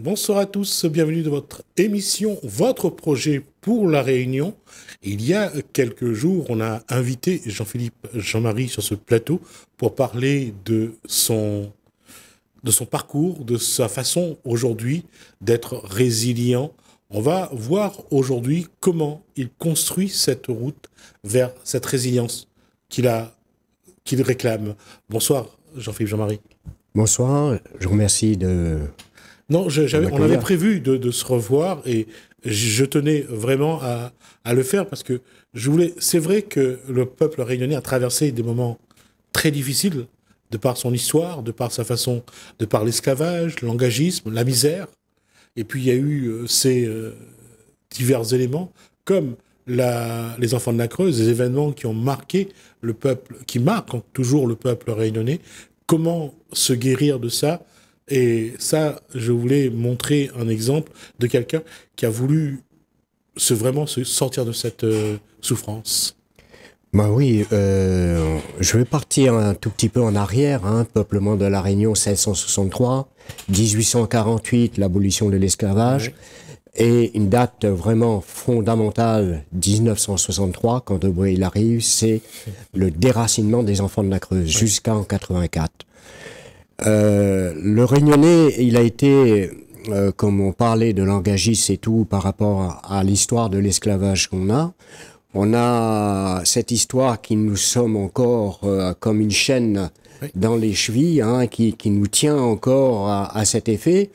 Bonsoir à tous, bienvenue dans votre émission, votre projet pour la Réunion. Il y a quelques jours, on a invité Jean-Philippe Jean-Marie sur ce plateau pour parler de son parcours, de sa façon aujourd'hui d'être résilient. On va voir aujourd'hui comment il construit cette route vers cette résilience qu'il réclame. Bonsoir Jean-Philippe Jean-Marie. Bonsoir, je vous remercie de... Non, on avait prévu de se revoir et je tenais vraiment à le faire parce que c'est vrai que le peuple réunionnais a traversé des moments très difficiles de par son histoire, de par sa façon, de par l'esclavage, l'engagisme, la misère. Et puis il y a eu ces divers éléments comme les enfants de la Creuse, des événements qui ont marqué le peuple, qui marquent toujours le peuple réunionnais. Comment se guérir de ça? Et ça, je voulais montrer un exemple de quelqu'un qui a voulu vraiment se sortir de cette souffrance. Ben oui, je vais partir un tout petit peu en arrière, peuplement de la Réunion 1663, 1848, l'abolition de l'esclavage, et une date vraiment fondamentale, 1963, quand De Breuil arrive, c'est le déracinement des enfants de la Creuse, jusqu'en 84. Le Réunionnais, il a été, comme on parlait de langagisme et tout, par rapport à l'histoire de l'esclavage on a cette histoire qui nous sommes encore comme une chaîne dans les chevilles, qui nous tient encore à cet effet.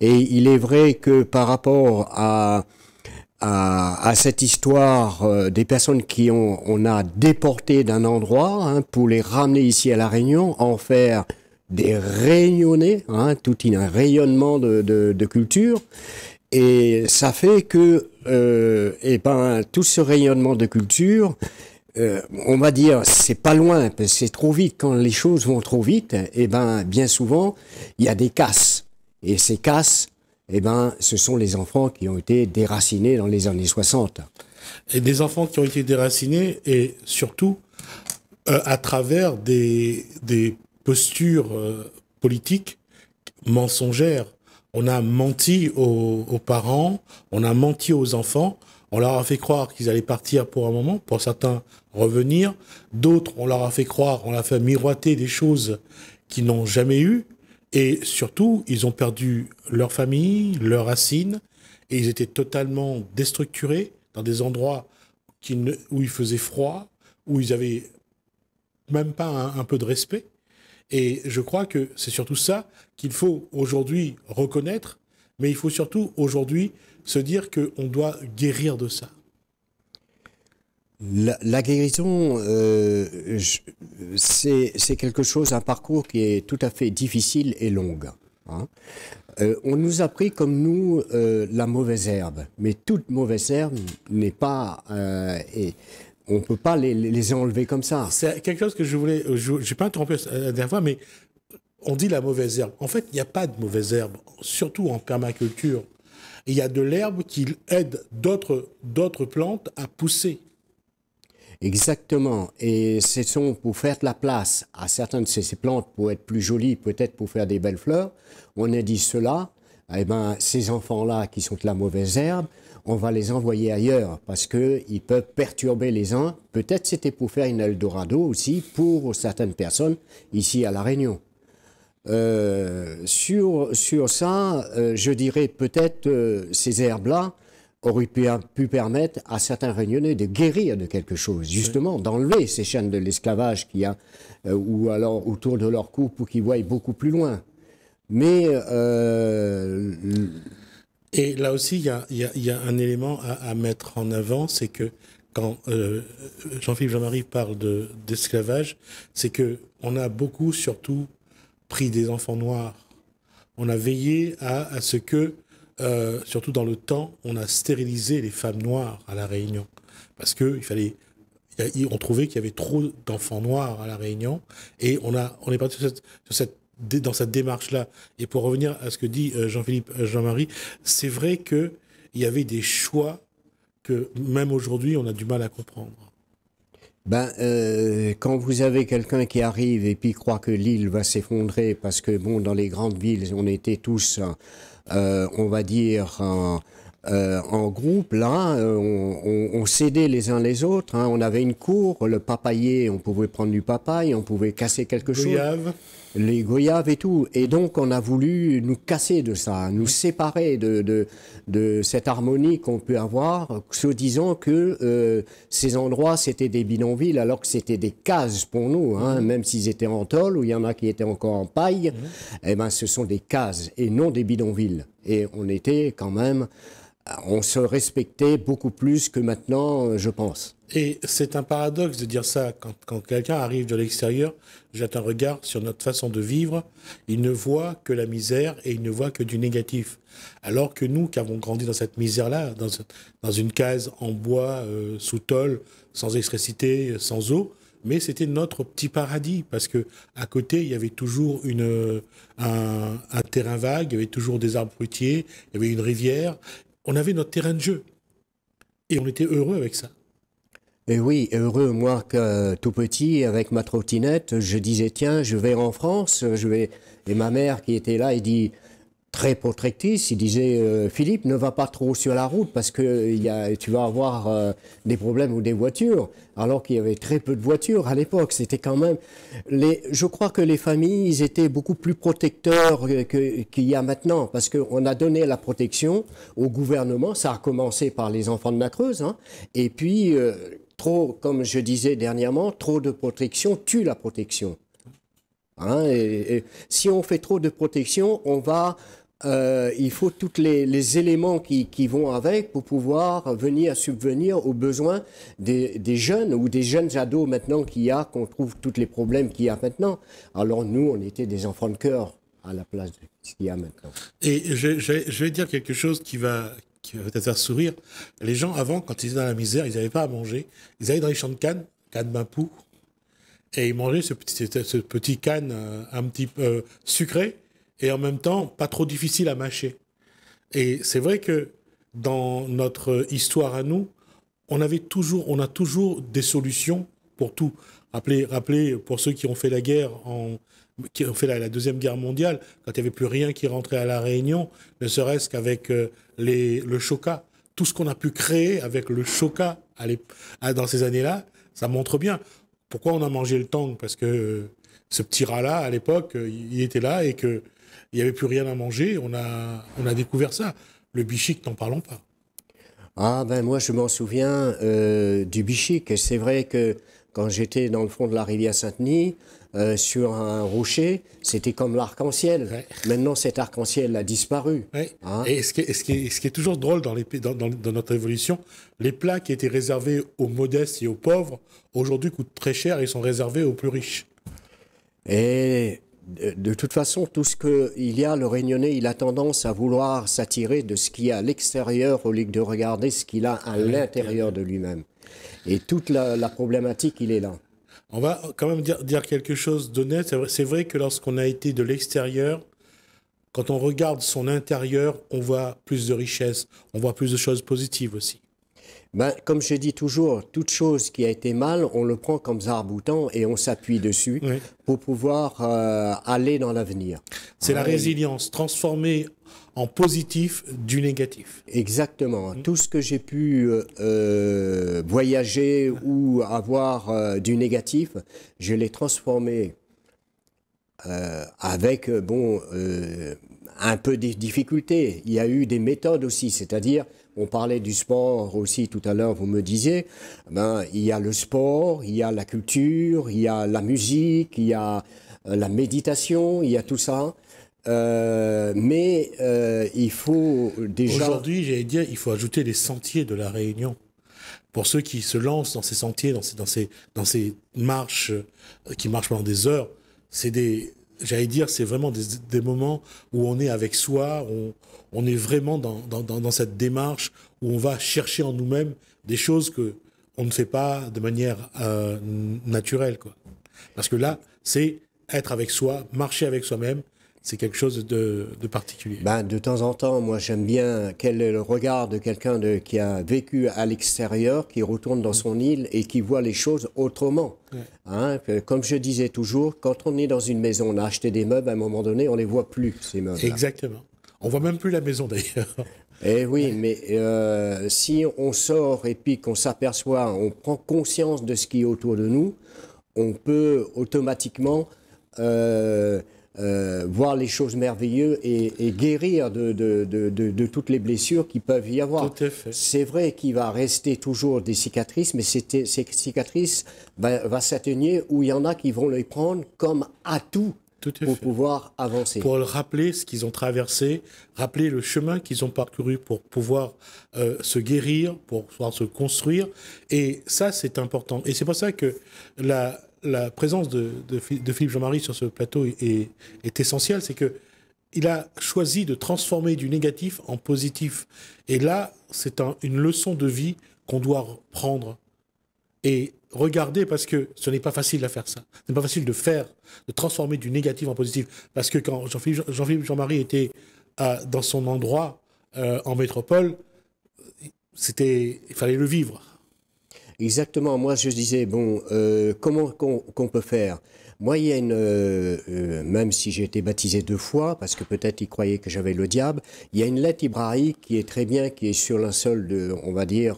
Et il est vrai que par rapport à cette histoire des personnes on a déporté d'un endroit pour les ramener ici à La Réunion, en faire des Réunionnais, tout un rayonnement de culture. Et ça fait que, tout ce rayonnement de culture, on va dire, c'est pas loin, parce que c'est trop vite. Quand les choses vont trop vite, bien souvent, il y a des casses. Et ces casses, ce sont les enfants qui ont été déracinés dans les années 60. Et des enfants qui ont été déracinés, et surtout, à travers des postures politiques mensongères. On a menti aux parents, on a menti aux enfants, on leur a fait croire qu'ils allaient partir pour un moment, pour certains revenir, d'autres on leur a fait croire, on leur a fait miroiter des choses qu'ils n'ont jamais eues, et surtout ils ont perdu leur famille, leurs racines, et ils étaient totalement déstructurés dans des endroits où il faisait froid, où ils avaient même pas un peu de respect. Et je crois que c'est surtout ça qu'il faut aujourd'hui reconnaître, mais il faut surtout aujourd'hui se dire qu'on doit guérir de ça. La guérison, c'est quelque chose, un parcours qui est tout à fait difficile et long. On nous a pris comme nous la mauvaise herbe, mais toute mauvaise herbe n'est pas... on ne peut pas les enlever comme ça. C'est quelque chose que je voulais... Je n'ai pas interrompu la dernière fois, mais on dit la mauvaise herbe. En fait, il n'y a pas de mauvaise herbe, surtout en permaculture. Il y a de l'herbe qui aide d'autres plantes à pousser. Exactement. Et ce sont pour faire de la place à certaines de ces plantes pour être plus jolies, peut-être pour faire des belles fleurs. On a dit cela, ces enfants-là qui sont de la mauvaise herbe, on va les envoyer ailleurs parce qu'ils peuvent perturber les uns. Peut-être c'était pour faire une Eldorado aussi pour certaines personnes ici à La Réunion. Sur ça, je dirais peut-être ces herbes-là auraient pu permettre à certains Réunionnais de guérir de quelque chose, justement, d'enlever ces chaînes de l'esclavage qu'il y a, ou alors autour de leur cou pour qu'ils voient beaucoup plus loin. Mais... Et là aussi, il y a un élément à mettre en avant, c'est que quand Jean-Philippe Jean-Marie parle d'esclavage, c'est qu'on a beaucoup, surtout, pris des enfants noirs. On a veillé à ce que, surtout dans le temps, on a stérilisé les femmes noires à La Réunion. Parce on trouvait qu'il y avait trop d'enfants noirs à La Réunion, et on est parti dans cette démarche-là. Et pour revenir à ce que dit Jean-Philippe Jean-Marie, c'est vrai qu'il y avait des choix que même aujourd'hui, on a du mal à comprendre. Quand vous avez quelqu'un qui arrive et puis croit que l'île va s'effondrer parce que, bon, dans les grandes villes, on était tous, on va dire, en groupe, là, on s'aidait les uns les autres. Hein. On avait une cour, le papayer, on pouvait prendre du papaye, on pouvait casser quelque chose. Goyave. Les goyaves et tout. Et donc, on a voulu nous casser de ça, nous séparer de cette harmonie qu'on peut avoir, se disant que ces endroits, c'était des bidonvilles, alors que c'était des cases pour nous, hein, même s'ils étaient en tôle, ou il y en a qui étaient encore en paille, eh ben, ce sont des cases et non des bidonvilles. Et on était quand même, on se respectait beaucoup plus que maintenant, je pense. Et c'est un paradoxe de dire ça. Quand quelqu'un arrive de l'extérieur, jette un regard sur notre façon de vivre, il ne voit que la misère et il ne voit que du négatif. Alors que nous, qui avons grandi dans cette misère-là, dans une case en bois, sous tôle, sans électricité, sans eau, mais c'était notre petit paradis, parce que à côté, il y avait toujours un terrain vague, il y avait toujours des arbres fruitiers, il y avait une rivière. On avait notre terrain de jeu. Et on était heureux avec ça. Et oui, heureux, moi, que tout petit, avec ma trottinette, je disais, tiens, je vais en France, je vais... Et ma mère qui était là, elle dit, très protectrice, il disait, Philippe, ne va pas trop sur la route parce que tu vas avoir des problèmes ou des voitures, alors qu'il y avait très peu de voitures à l'époque. C'était quand même... je crois que les familles, ils étaient beaucoup plus protecteurs qu'il y a maintenant, parce qu'on a donné la protection au gouvernement, ça a commencé par les enfants de la Creuse, hein, et puis... trop, comme je disais dernièrement, trop de protection tue la protection. Hein, et si on fait trop de protection, il faut tous les éléments qui vont avec pour pouvoir venir subvenir aux besoins des jeunes ou des jeunes ados maintenant qu'on trouve tous les problèmes qu'il y a maintenant. Alors nous, on était des enfants de cœur à la place de ce qu'il y a maintenant. Et je vais dire quelque chose qui va te faire sourire. Les gens, avant, quand ils étaient dans la misère, ils n'avaient pas à manger. Ils allaient dans les champs de canne Mapou, et ils mangeaient ce petit canne un petit peu sucré, et en même temps, pas trop difficile à mâcher. Et c'est vrai que dans notre histoire à nous, on a toujours des solutions pour tout. Rappelez pour ceux qui ont fait la guerre qui ont fait la Deuxième Guerre mondiale, quand il n'y avait plus rien qui rentrait à La Réunion, ne serait-ce qu'avec le choca. Tout ce qu'on a pu créer avec le choca dans ces années-là, ça montre bien. Pourquoi on a mangé le tang? Parce que ce petit rat-là, à l'époque, il était là et qu'il n'y avait plus rien à manger. On a découvert ça. Le bichic, n'en parlons pas. Ah ben moi, je m'en souviens du bichic. C'est vrai que quand j'étais dans le fond de la rivière Saint-Denis, sur un rocher, c'était comme l'arc-en-ciel. Ouais. Maintenant, cet arc-en-ciel a disparu. Ouais. Hein? Et ce qui est toujours drôle dans notre évolution, les plats qui étaient réservés aux modestes et aux pauvres, aujourd'hui coûtent très cher et sont réservés aux plus riches. Et de toute façon, tout ce qu'il y a, le Réunionnais, il a tendance à vouloir s'attirer de ce qu'il y a à l'extérieur au lieu de regarder ce qu'il a à l'intérieur de lui-même. Et toute la problématique, il est là. On va quand même dire quelque chose d'honnête. C'est vrai que lorsqu'on a été de l'extérieur, quand on regarde son intérieur, on voit plus de richesse, on voit plus de choses positives aussi. Ben, comme je dis toujours, toute chose qui a été mal, on le prend comme arc-boutant et on s'appuie dessus pour pouvoir aller dans l'avenir. C'est la résilience, transformer en positif du négatif. Exactement. Tout ce que j'ai pu voyager ou avoir du négatif, je l'ai transformé avec un peu de difficultés. Il y a eu des méthodes aussi, c'est-à-dire, on parlait du sport aussi tout à l'heure, vous me disiez, il y a le sport, il y a la culture, il y a la musique, il y a la méditation, il y a tout ça. Mais il faut déjà... Aujourd'hui, j'allais dire, il faut ajouter les sentiers de la Réunion. Pour ceux qui se lancent dans ces sentiers, dans ces marches qui marchent pendant des heures, j'allais dire, c'est vraiment des moments où on est avec soi, on est vraiment dans cette démarche où on va chercher en nous-mêmes des choses que on ne fait pas de manière naturelle, quoi. Parce que là, c'est être avec soi, marcher avec soi-même c'est quelque chose de particulier. Ben, de temps en temps, moi j'aime bien quel est le regard de quelqu'un qui a vécu à l'extérieur, qui retourne dans son île et qui voit les choses autrement. Ouais. Hein, comme je disais toujours, quand on est dans une maison, on a acheté des meubles, à un moment donné, on les voit plus, ces meubles. Exactement. On voit même plus la maison d'ailleurs. Eh oui, mais si on sort et puis qu'on s'aperçoit, on prend conscience de ce qui est autour de nous, on peut automatiquement voir les choses merveilleuses et guérir de toutes les blessures qui peuvent y avoir. Tout à fait. C'est vrai qu'il va rester toujours des cicatrices, mais ces cicatrices va s'atténuer où il y en a qui vont les prendre comme atout pour pouvoir avancer. Pour rappeler ce qu'ils ont traversé, rappeler le chemin qu'ils ont parcouru pour pouvoir se guérir, pour pouvoir se construire. Et ça, c'est important. Et c'est pour ça que la présence de Philippe Jean-Marie sur ce plateau est essentielle. C'est que il a choisi de transformer du négatif en positif. Et là, c'est une leçon de vie qu'on doit prendre. Et regarder, parce que ce n'est pas facile à faire ça. Ce n'est pas facile de transformer du négatif en positif. Parce que quand Jean-Philippe Jean-Marie était dans son endroit en métropole, il fallait le vivre. Exactement. Moi, je disais, bon, comment qu'on peut faire? Moi, il y a même si j'ai été baptisé 2 fois, parce que peut-être ils croyaient que j'avais le diable, il y a une lettre hébraïque qui est très bien, qui est sur linceul on va dire,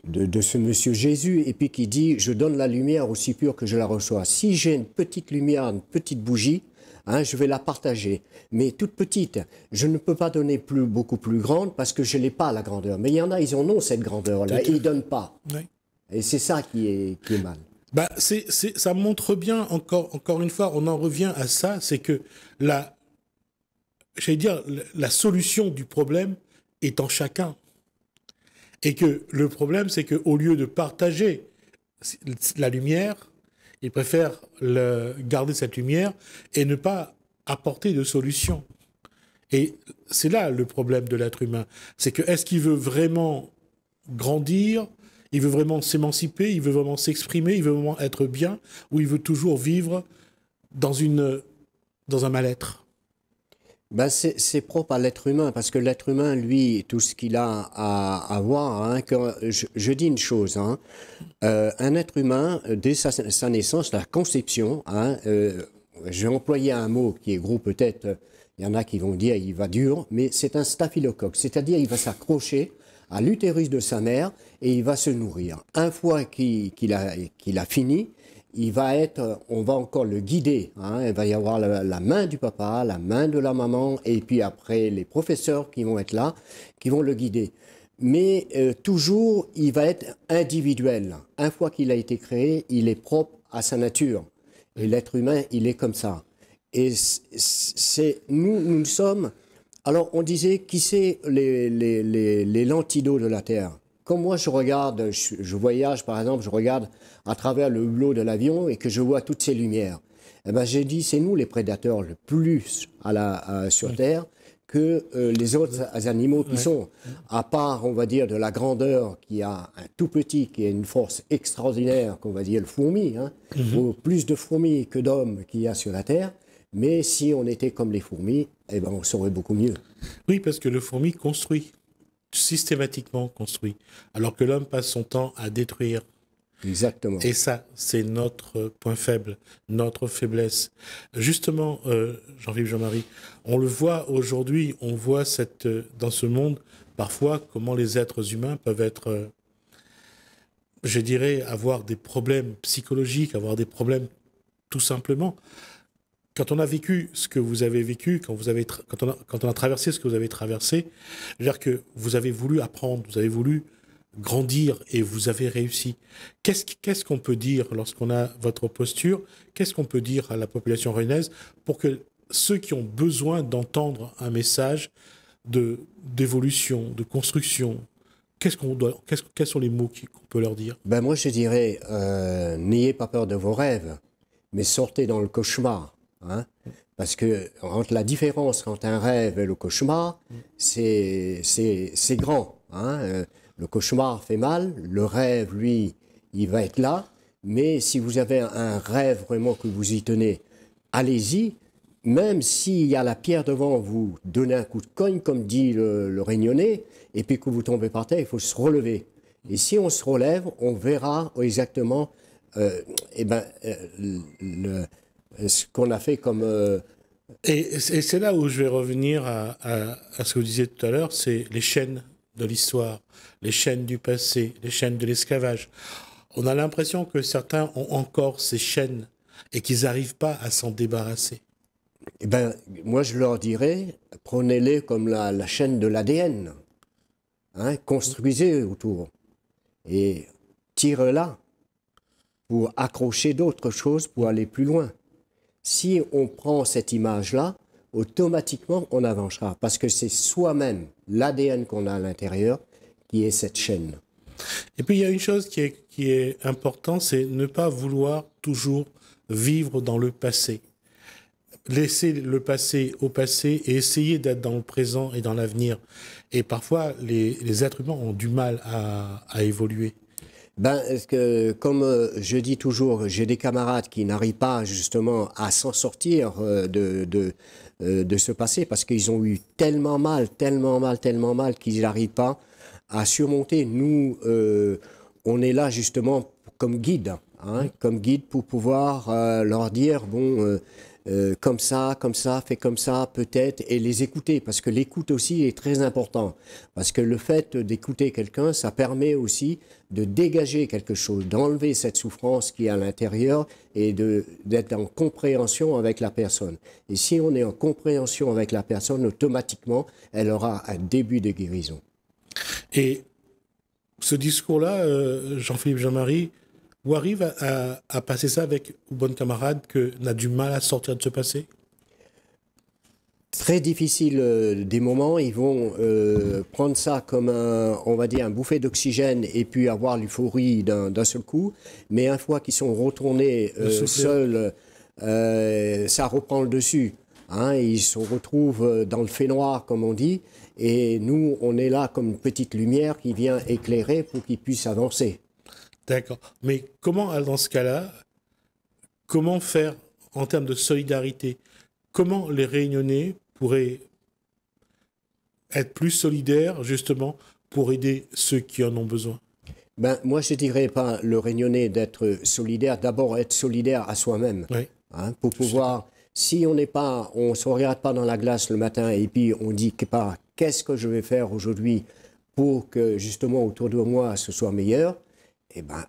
de ce monsieur Jésus, et puis qui dit, je donne la lumière aussi pure que je la reçois. Si j'ai une petite lumière, une petite bougie, je vais la partager. Mais toute petite, je ne peux pas donner beaucoup plus grande parce que je n'ai pas la grandeur. Mais il y en a, ils en ont cette grandeur-là et ils ne donnent pas. Oui. Et c'est ça qui est mal. Bah, ça montre bien, encore une fois, on en revient à ça, c'est que la solution du problème est en chacun. Et que le problème, c'est qu'au lieu de partager la lumière, ils préfèrent garder cette lumière et ne pas apporter de solution. Et c'est là le problème de l'être humain. C'est que est-ce qu'il veut vraiment grandir, il veut vraiment s'émanciper, il veut vraiment s'exprimer, il veut vraiment être bien, ou il veut toujours vivre dans un mal-être? Ben c'est propre à l'être humain, parce que l'être humain, lui, tout ce qu'il a à voir, je dis une chose, un être humain, dès sa naissance, la conception, j'ai employé un mot qui est gros peut-être, il y en a qui vont dire il va dur, mais c'est un staphylocoque, c'est-à-dire il va s'accrocher à l'utérus de sa mère et il va se nourrir. Une fois qu'il a fini, on va encore le guider. Il va y avoir la main du papa, la main de la maman, et puis après les professeurs qui vont être là, qui vont le guider. Mais toujours, il va être individuel. Une fois qu'il a été créé, il est propre à sa nature. Et l'être humain, il est comme ça. Et nous sommes. Alors, on disait, qui c'est les lentidos de la Terre? Quand moi je regarde, je voyage par exemple, je regarde à travers le hublot de l'avion et que je vois toutes ces lumières, eh ben j'ai dit c'est nous les prédateurs le plus sur Terre que les autres animaux qui sont, à part on va dire de la grandeur qui a un tout petit qui a une force extraordinaire qu'on va dire le fourmi, ou plus de fourmis que d'hommes qu'il y a sur la Terre. Mais si on était comme les fourmis, eh ben on saurait beaucoup mieux. Oui, parce que le fourmi construit. Systématiquement construit, alors que l'homme passe son temps à détruire. Exactement. Et ça, c'est notre point faible, notre faiblesse. Justement, Jean-Philippe Jean-Marie, on le voit aujourd'hui, on voit dans ce monde, parfois, comment les êtres humains peuvent être, je dirais, avoir des problèmes psychologiques, avoir des problèmes tout simplement. Quand on a vécu ce que vous avez vécu, quand on a traversé ce que vous avez traversé, c'est-à-dire que vous avez voulu apprendre, vous avez voulu grandir et vous avez réussi. Qu'est-ce qu'on peut dire lorsqu'on a votre posture? Qu'est-ce qu'on peut dire à la population réunionnaise pour que ceux qui ont besoin d'entendre un message d'évolution, de construction, quels sont les mots qu'on peut leur dire? Ben moi je dirais, n'ayez pas peur de vos rêves, mais sortez dans le cauchemar. Parce que entre la différence entre un rêve et le cauchemar, c'est grand. Le cauchemar fait mal, le rêve, lui, il va être là. Mais si vous avez un rêve vraiment que vous y tenez, allez-y, même s'il y a la pierre devant, vous donnez un coup de cogne, comme dit le Réunionnais, et puis que vous tombez par terre, il faut se relever. Et si on se relève, on verra exactement ce qu'on a fait comme... Et c'est là où je vais revenir à ce que vous disiez tout à l'heure, c'est les chaînes de l'histoire, les chaînes du passé, les chaînes de l'esclavage. On a l'impression que certains ont encore ces chaînes et qu'ils n'arrivent pas à s'en débarrasser. Eh ben, moi, je leur dirais, prenez-les comme la chaîne de l'ADN. Hein, construisez autour. Et tirez-la pour accrocher d'autres choses, pour aller plus loin. Si on prend cette image-là, automatiquement, on avancera. Parce que c'est soi-même, l'ADN qu'on a à l'intérieur, qui est cette chaîne. Et puis, il y a une chose qui est importante, c'est ne pas vouloir toujours vivre dans le passé. Laisser le passé au passé et essayer d'être dans le présent et dans l'avenir. Et parfois, les êtres humains ont du mal à évoluer. Ben, comme je dis toujours, j'ai des camarades qui n'arrivent pas justement à s'en sortir de ce passé parce qu'ils ont eu tellement mal, tellement mal, tellement mal qu'ils n'arrivent pas à surmonter. Nous, on est là justement comme guide, hein, comme guide pour pouvoir leur dire, bon, comme ça, fais comme ça, peut-être, et les écouter, parce que l'écoute aussi est très important. Parce que le fait d'écouter quelqu'un, ça permet aussi de dégager quelque chose, d'enlever cette souffrance qui est à l'intérieur et d'être en compréhension avec la personne. Et si on est en compréhension avec la personne, automatiquement, elle aura un début de guérison. Et ce discours-là, Jean-Philippe Jean-Marie, vous arrive à passer ça avec vos bonnes camarades que n'a du mal à sortir de ce passé? Très difficile des moments, ils vont prendre ça comme on va dire un bouffée d'oxygène et puis avoir l'euphorie d'un seul coup. Mais une fois qu'ils sont retournés seuls, ça reprend le dessus. Hein, ils se retrouvent dans le fait noir, comme on dit, et nous, on est là comme une petite lumière qui vient éclairer pour qu'ils puissent avancer. D'accord. Mais comment, dans ce cas-là, comment faire en termes de solidarité? Comment les Réunionnais pourraient être plus solidaires, justement, pour aider ceux qui en ont besoin? Ben, moi, je dirais pas le Réunionnais d'être solidaire, d'abord être solidaire à soi-même. Oui. Hein, pour pouvoir, si on n'est pas, on se regarde pas dans la glace le matin et puis on dit pas qu'est-ce que je vais faire aujourd'hui pour que justement autour de moi ce soit meilleur, eh ben,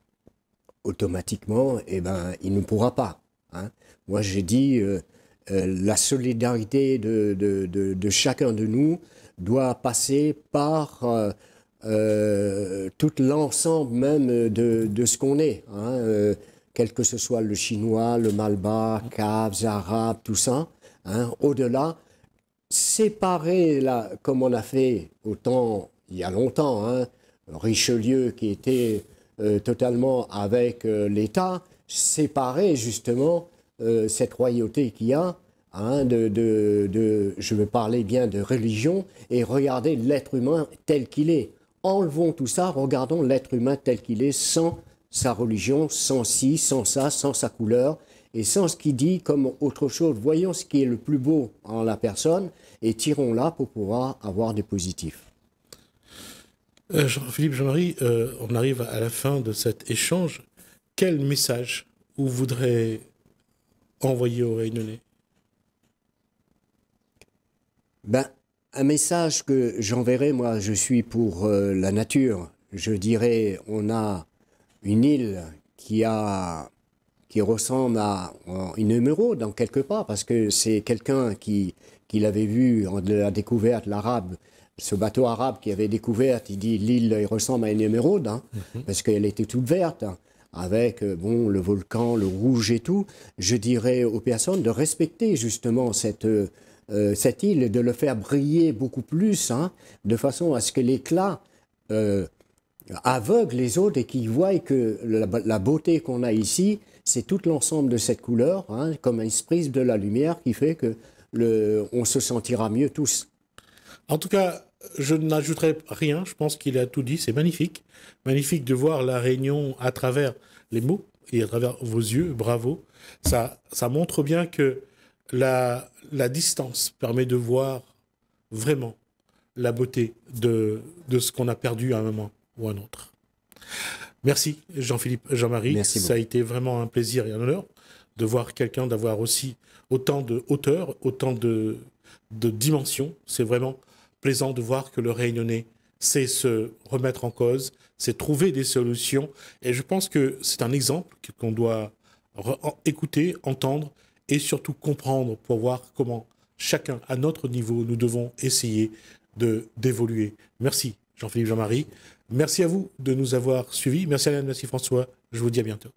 automatiquement, eh ben, il ne pourra pas. Hein. Moi, j'ai dit, la solidarité de chacun de nous doit passer par tout l'ensemble même de ce qu'on est. Hein. Quel que ce soit le chinois, le malbas, caves, arabes, tout ça. Hein. Au-delà, séparer, là, comme on a fait autant il y a longtemps, hein, Richelieu qui était totalement avec l'État, séparer justement cette royauté qu'il y a, hein, je veux parler bien de religion, et regarder l'être humain tel qu'il est. Enlevons tout ça, regardons l'être humain tel qu'il est, sans sa religion, sans ci, sans ça, sans sa couleur, et sans ce qu'il dit comme autre chose. Voyons ce qui est le plus beau en la personne, et tirons-la pour pouvoir avoir des positifs. Jean-Philippe Jean-Marie, on arrive à la fin de cet échange. Quel message vous voudrez envoyer aux Réunionnais? Ben, un message que j'enverrai, moi, je suis pour la nature. Je dirais, on a une île qui ressemble à une émeraude, en quelque part, parce que c'est quelqu'un qui l'avait vu en la découverte, l'arabe, ce bateau arabe qui avait découvert, il dit l'île ressemble à une émeraude, hein, parce qu'elle était toute verte, hein, avec bon, le volcan, le rouge et tout. Je dirais aux personnes de respecter justement cette île, de le faire briller beaucoup plus, hein, de façon à ce que l'éclat aveugle les autres et qu'ils voient que la beauté qu'on a ici, c'est tout l'ensemble de cette couleur, hein, comme un esprit de la lumière qui fait que on se sentira mieux tous. En tout cas, je n'ajouterai rien. Je pense qu'il a tout dit. C'est magnifique. Magnifique de voir la Réunion à travers les mots et à travers vos yeux. Bravo. Ça montre bien que la distance permet de voir vraiment la beauté de ce qu'on a perdu à un moment ou à un autre. Merci Jean-Philippe, Jean-Marie. Merci beaucoup. Ça a été vraiment un plaisir et un honneur de voir quelqu'un, d'avoir aussi autant de hauteur, autant de dimensions. C'est vraiment plaisant de voir que le Réunionnais sait se remettre en cause, c'est trouver des solutions. Et je pense que c'est un exemple qu'on doit écouter, entendre et surtout comprendre pour voir comment chacun, à notre niveau, nous devons essayer d'évoluer. Merci Jean-Philippe, Jean-Marie. Merci à vous de nous avoir suivis. Merci Alain, merci François. Je vous dis à bientôt.